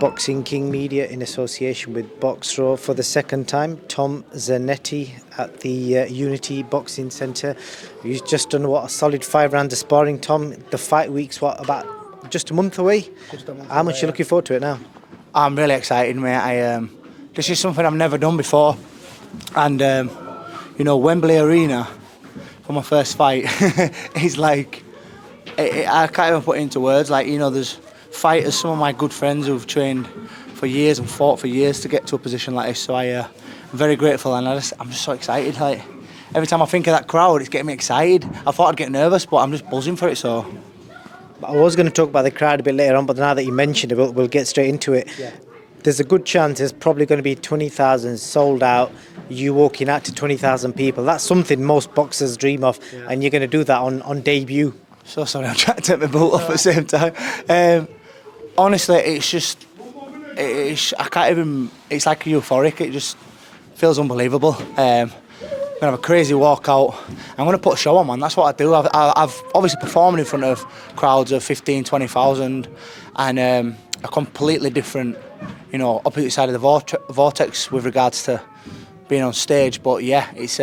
Boxing King Media in association with Boxro for the second time. Tom Zanetti at the Unity Boxing Centre. He's just done a solid 5 rounds of sparring. Tom, the fight week's about just a month away? How much are you looking forward to it now? I'm really excited, mate. This is something I've never done before, and Wembley Arena for my first fight is like, I can't even put it into words. Like, there's fighters, some of my good friends who've trained for years and fought for years to get to a position like this. So I'm very grateful, and I'm just so excited. Like, every time I think of that crowd, it's getting me excited. I thought I'd get nervous, but I'm just buzzing for it. So I was going to talk about the crowd a bit later on, but now that you mentioned it, we'll get straight into it. Yeah. There's a good chance there's probably going to be 20,000 sold out. You walking out to 20,000 people. That's something most boxers dream of, and you're going to do that on debut. So sorry, I'm trying to take my boot off at the same time. Honestly, I can't even. It's like euphoric. It just feels unbelievable. I'm gonna have a crazy walkout. I'm gonna put a show on, man. That's what I do. I've obviously performed in front of crowds of 15, 20,000, and a completely different, opposite side of the vortex with regards to being on stage. But yeah, it's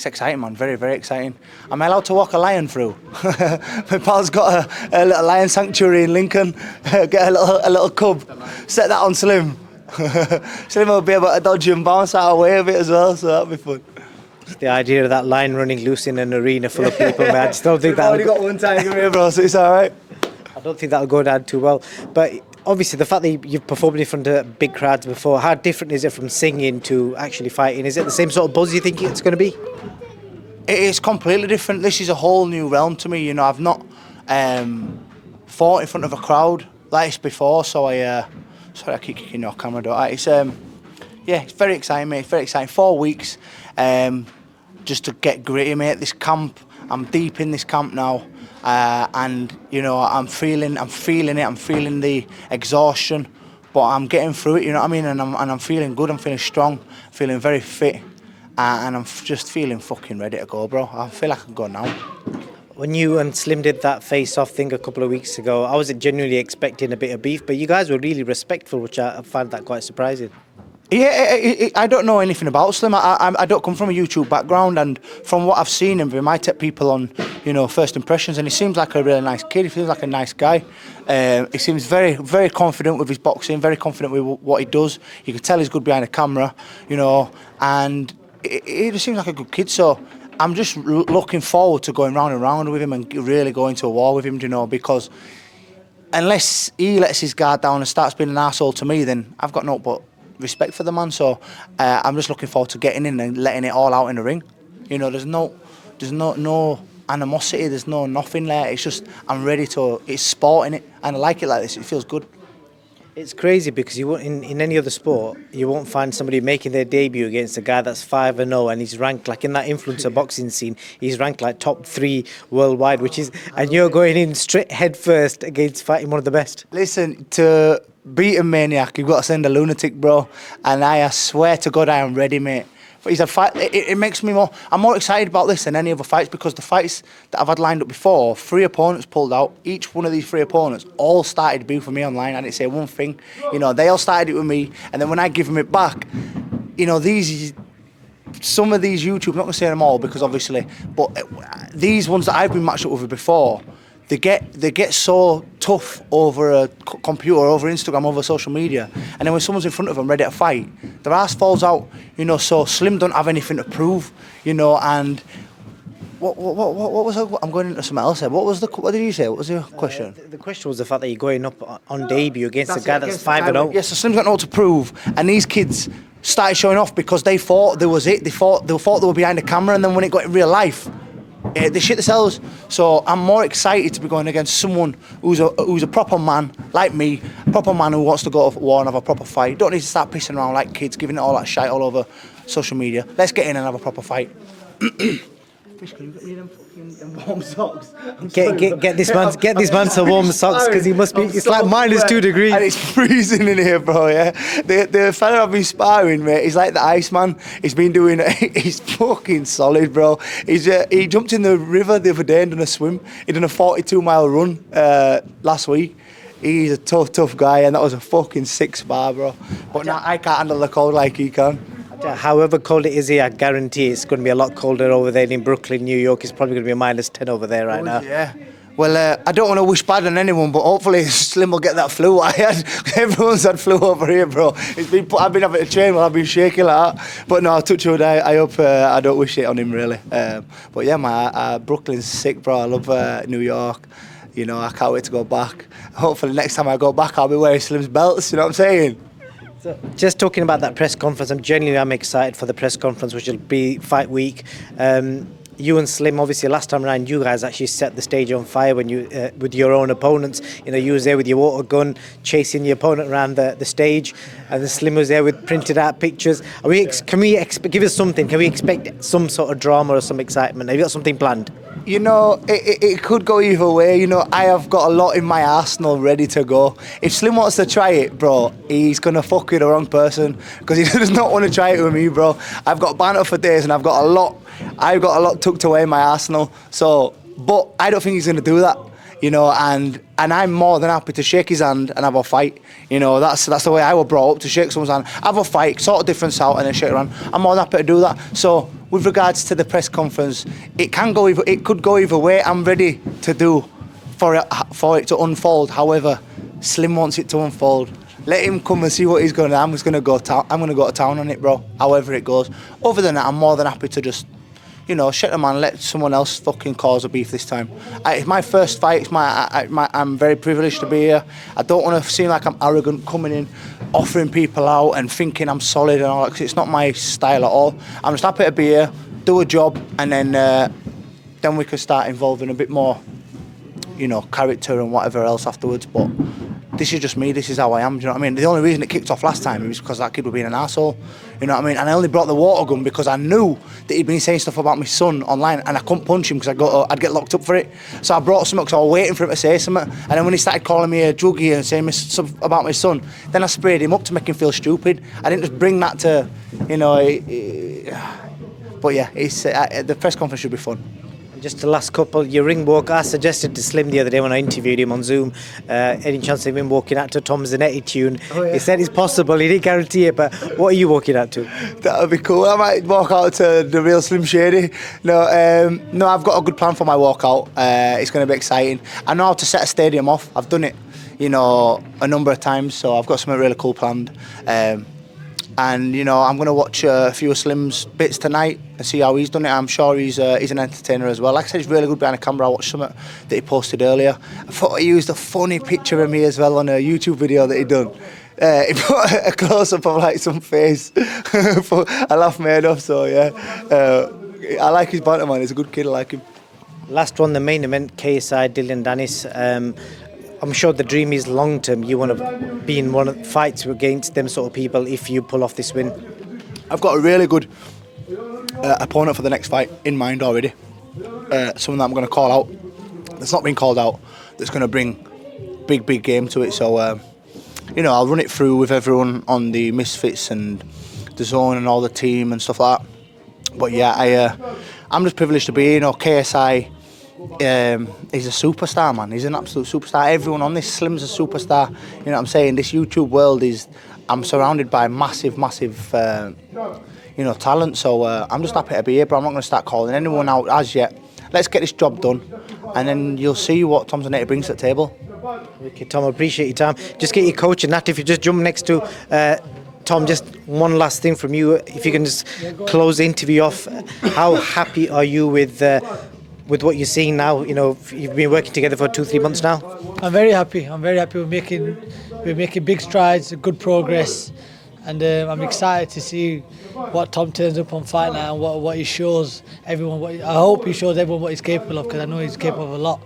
exciting, man. Very, very exciting. Am I allowed to walk a lion through? My pal's got a little lion sanctuary in Lincoln. Get a little cub. Set that on Slim. Slim will be able to dodge and bounce out of the way of it as well, so that'll be fun. The idea of that lion running loose in an arena full of people, man, I just don't think that. I've already got one tiger here, bro, so it's all right. I don't think that'll go down too well. But obviously, the fact that you've performed in front of big crowds before, how different is it from singing to actually fighting? Is it the same sort of buzz you think it's going to be? It is completely different. This is a whole new realm to me. I've not fought in front of a crowd like this before, so sorry, I keep kicking your camera, don't I? It's it's very exciting, mate. It's very exciting. 4 weeks, just to get gritty, mate. This camp, I'm deep in this camp now, and I'm feeling it. I'm feeling the exhaustion, but I'm getting through it. You know what I mean? And I'm feeling good. I'm feeling strong. Feeling very fit. And I'm just feeling fucking ready to go, bro. I feel like I can go now. When you and Slim did that face-off thing a couple of weeks ago, I was genuinely expecting a bit of beef, but you guys were really respectful, which I found that quite surprising. Yeah, I don't know anything about Slim. I don't come from a YouTube background, and from what I've seen him, we might take people on, first impressions, and he seems like a really nice kid. He feels like a nice guy. He seems very, very confident with his boxing, very confident with what he does. You can tell he's good behind the camera, and he just seems like a good kid. So I'm just looking forward to going round and round with him and really going to a war with him, because unless he lets his guard down and starts being an arsehole to me, then I've got no but respect for the man. So I'm just looking forward to getting in and letting it all out in the ring. There's no animosity, there's no nothing there. It's just I'm ready to. It's sport in it, and I like it like this. It feels good. It's crazy because you won't, in any other sport, you won't find somebody making their debut against a guy that's 5-0 and he's ranked like in that influencer boxing scene. He's ranked like top 3 worldwide, and you're going in straight head first against fighting one of the best. Listen, to beat a maniac, you've got to send a lunatic, bro. And I swear to God, I am ready, mate. But he's a fight. It makes me I'm more excited about this than any other fights, because the fights that I've had lined up before, 3 opponents pulled out. Each one of these 3 opponents all started beef with me online. I didn't say one thing. They all started it with me, and then when I give them it back, some of these YouTube, I'm not going to say them all because obviously, but these ones that I've been matched up with before, they get so tough over a computer, over Instagram, over social media, and then when someone's in front of them ready to fight, their ass falls out. So Slim don't have anything to prove. And what was I'm going into something else here. What did you say? What was your question? The question was the fact that you're going up on debut against a guy that's 5-0. Yes, so Slim's got no to prove, and these kids started showing off because they thought there was it. They thought they were behind the camera, and then when it got in real life, they shit themselves. So I'm more excited to be going against someone who's a proper man like me, a proper man who wants to go to war and have a proper fight. Don't need to start pissing around like kids, giving it all that shite all over social media. Let's get in and have a proper fight. Fish, can you get me them fucking warm socks? Get this man some warm socks, because he must be. It's so like -2 degrees. And it's freezing in here, bro. Yeah, the fella I've been sparring, mate, he's like the Iceman. He's been doing. He's fucking solid, bro. He jumped in the river the other day and done a swim. He done a 42-mile run last week. He's a tough guy, and that was a fucking 6-bar, bro. But now I can't handle the cold like he can. However cold it is here, I guarantee it's going to be a lot colder over there in Brooklyn, New York. It's probably going to be -10 over there right now. Yeah. Well, I don't want to wish bad on anyone, but hopefully Slim will get that flu. Everyone's had flu over here, bro. I've been having to train while I've been shaking like that. But no, touch wood, I hope I don't wish it on him, really. But yeah, Brooklyn's sick, bro. I love New York. You know, I can't wait to go back. Hopefully next time I go back, I'll be wearing Slim's belts, you know what I'm saying? So just talking about that press conference, I'm excited for the press conference, which will be fight week. You and Slim, obviously, last time around, you guys actually set the stage on fire when you with your own opponents. You know, you was there with your water gun, chasing your opponent around the stage, and then Slim was there with printed out pictures. Give us something? Can we expect some sort of drama or some excitement? Have you got something planned? You know, it could go either way. You know, I have got a lot in my arsenal ready to go. If Slim wants to try it, bro, he's going to fuck with the wrong person, because he does not want to try it with me, bro. I've got banter for days, and I've got a lot tucked away in my arsenal. So, but I don't think he's going to do that. You know, and I'm more than happy to shake his hand and have a fight. You know, that's the way I was brought up, to shake someone's hand, have a fight, sort of difference out, and then shake her hand. I'm more than happy to do that. So, with regards to the press conference, it could go either way. I'm ready to do for it to unfold. However, Slim wants it to unfold. Let him come and see what he's going to. I'm going to go to town on it, bro. However it goes. Other than that, I'm more than happy to just, you know, shut them and let someone else fucking cause a beef this time. It's my first fight. I'm very privileged to be here. I don't want to seem like I'm arrogant coming in, offering people out and thinking I'm solid and all that, 'cause it's not my style at all. I'm just happy to be here, do a job, and then we can start involving a bit more, you know, character and whatever else afterwards. But this is just me, this is how I am, do you know what I mean? The only reason it kicked off last time was because that kid was being an arsehole, you know what I mean? And I only brought the water gun because I knew that he'd been saying stuff about my son online, and I couldn't punch him because I'd get locked up for it. So I brought something because I was waiting for him to say something, and then when he started calling me a druggie and saying stuff about my son, then I sprayed him up to make him feel stupid. I didn't just bring that to, you know, but yeah, the press conference should be fun. Just the last couple, your ring walk, I suggested to Slim the other day when I interviewed him on Zoom, any chance of him walking out to Tom Zanetti tune? Oh, yeah. He said it's possible, he didn't guarantee it, but what are you walking out to? That would be cool. I might walk out to the real Slim Shady. No, I've got a good plan for my walkout. It's going to be exciting. I know how to set a stadium off. I've done it, you know, a number of times, so I've got something really cool planned. And, you know, I'm going to watch a few of Slim's bits tonight and see how he's done it. I'm sure he's an entertainer as well. Like I said, he's really good behind the camera. I watched something that he posted earlier. I thought he used a funny picture of me as well on a YouTube video that he done. He put a close-up of, like, some face. I laughed my head off, so, yeah. I like his banter, man. He's a good kid. I like him. Last one, the main event, KSI, Dylan Dennis. I'm sure the dream is long term. You want to be in one of the fights against them sort of people if you pull off this win. I've got a really good opponent for the next fight in mind already. Someone that I'm going to call out that's not been called out, that's going to bring big game to it. So, you know, I'll run it through with everyone on the Misfits and the Zone and all the team and stuff like that. But yeah, I'm just privileged to be here. You know, KSI. He's a superstar, man. He's an absolute superstar. Everyone on this, Slim's a superstar. You know what I'm saying? This YouTube world I'm surrounded by massive, you know, talent. So I'm just happy to be here, but I'm not going to start calling anyone out as yet. Let's get this job done, and then you'll see what Tom Zanetti brings to the table. Okay, Tom, I appreciate your time. Just get your coach and that. If you just jump next to Tom, just one last thing from you. If you can just close the interview off. How happy are you with what you're seeing now? You know, you've been working together for 2-3 months now. I'm very happy. We're making big strides, good progress, and I'm excited to see what Tom turns up on Fight Night and what he shows everyone. I hope he shows everyone what he's capable of, because I know he's capable of a lot.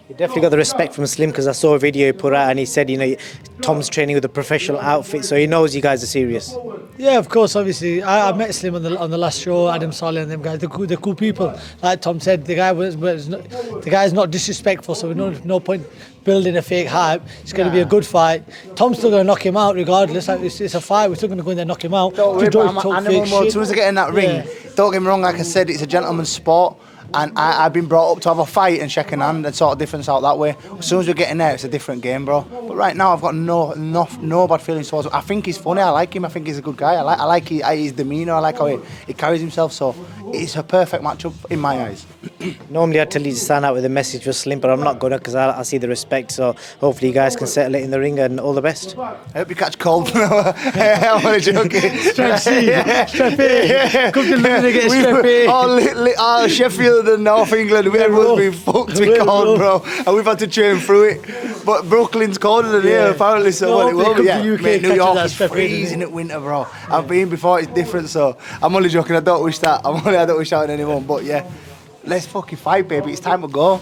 You definitely got the respect from Slim, because I saw a video he put out and he said, you know, Tom's training with a professional outfit, so he knows you guys are serious. Yeah, of course. Obviously, I met Slim on the last show. Adam Solly and them guys, they're cool people. Like Tom said, the guy's not disrespectful, so no point building a fake hype. It's going to be a good fight. Tom's still going to knock him out regardless. It's a fight. We're still going to go in there and knock him out. Don't worry about him. As soon as I get in that ring, don't get me wrong. Like I said, it's a gentleman's sport. And I've been brought up to have a fight and shake a hand and sort of difference out that way. As soon as we get in there, it's a different game, bro. But right now, I've got no bad feelings towards him. I think he's funny. I like him. I think he's a good guy. I like his demeanour. I like how he carries himself. So it's a perfect matchup in my eyes. Normally I'd tell you to stand out with a message for Slim, but I'm not going to because I see the respect. So hopefully you guys can settle it in the ring, and all the best. I hope you catch cold. I'm only joking. Strep C, Strep A. Come to London and get a Strep A. Sheffield and North England, everyone's been fucked with cold, bro. And we've had to train through it. But Brooklyn's colder than here, apparently. So well, it will be. Yeah. Mate, New York is freezing at winter, bro. I've been before, it's different. So I'm only joking. I don't wish that. I don't wish that on anyone. But yeah, let's fucking fight, baby. It's time to go.